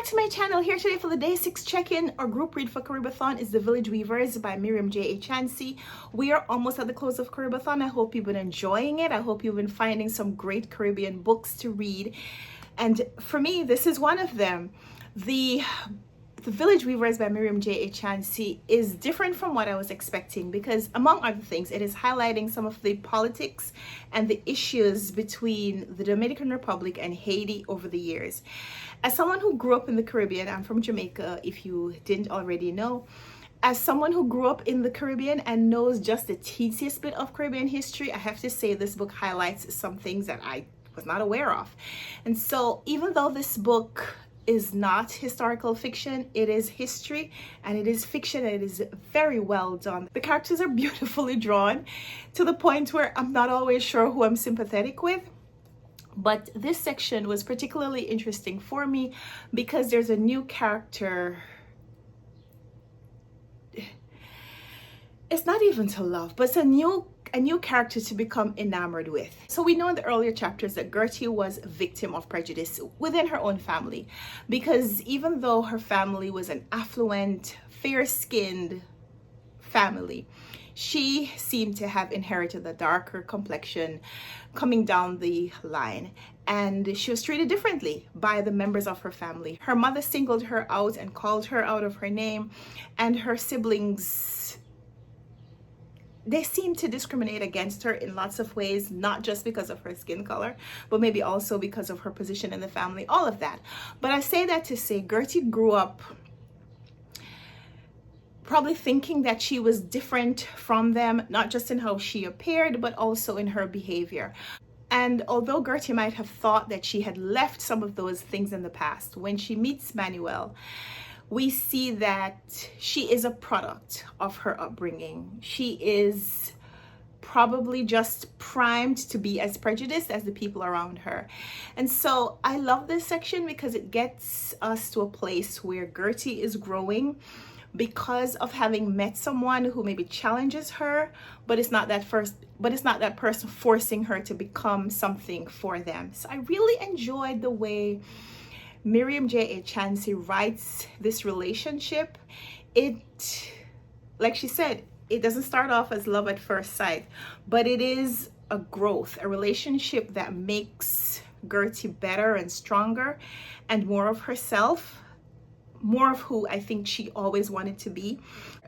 back to my channel. Here today for the day 6 check-in or group read for CaribAthon is The Village Weavers by Miriam J. A. Chansey. We are almost at the close of CaribAthon. I hope you've been enjoying it. I hope you've been finding some great Caribbean books to read. And for me, this is one of them. The Village Weavers by Miriam J. A. Chansey is different from what I was expecting because, among other things, it is highlighting some of the politics and the issues between the Dominican Republic and Haiti over the years. As someone who grew up in the Caribbean, I'm from Jamaica, if you didn't already know. As someone who grew up in the Caribbean and knows just the teeniest bit of Caribbean history, I have to say this book highlights some things that I was not aware of. And so even though this book is not historical fiction, it is history and it is fiction and it is very well done. The characters are beautifully drawn to the point where I'm not always sure who I'm sympathetic with. But this section was particularly interesting for me because there's a new character. It's not even to love, but it's a new character to become enamored with. So we know in the earlier chapters that Gertie was a victim of prejudice within her own family, because even though her family was an affluent, fair-skinned family, she seemed to have inherited the darker complexion coming down the line, and she was treated differently by the members of her family. Her mother singled her out and called her out of her name, and her siblings, they seem to discriminate against her in lots of ways, not just because of her skin color, but maybe also because of her position in the family, all of that. But I say that to say Gertie grew up probably thinking that she was different from them, not just in how she appeared, but also in her behavior. And although Gertie might have thought that she had left some of those things in the past, when she meets Manuel, we see that she is a product of her upbringing. She is probably just primed to be as prejudiced as the people around her. And so I love this section because it gets us to a place where Gertie is growing because of having met someone who maybe challenges her, but it's not that person forcing her to become something for them. So I really enjoyed the way Miriam J. A. Chansey writes this relationship. It, like she said, it doesn't start off as love at first sight, but it is a growth, a relationship that makes Gertie better and stronger and more of herself, more of who I think she always wanted to be.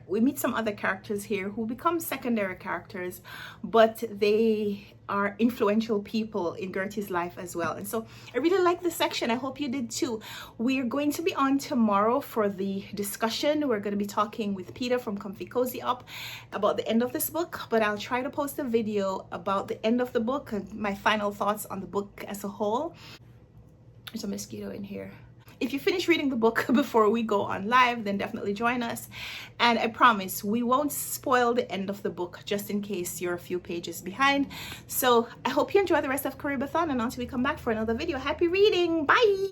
We meet some other characters here who become secondary characters, but they are influential people in Gertie's life as well. And so I really like this section. I hope you did too. We are going to be on tomorrow for the discussion. We're going to be talking with Peter from Comfy Cozy Up about the end of this book, but I'll try to post a video about the end of the book and my final thoughts on the book as a whole. There's a mosquito in here. If you finish reading the book before we go on live, then definitely join us. And I promise we won't spoil the end of the book just in case you're a few pages behind. So I hope you enjoy the rest of CaribAthon, and until we come back for another video, happy reading. Bye!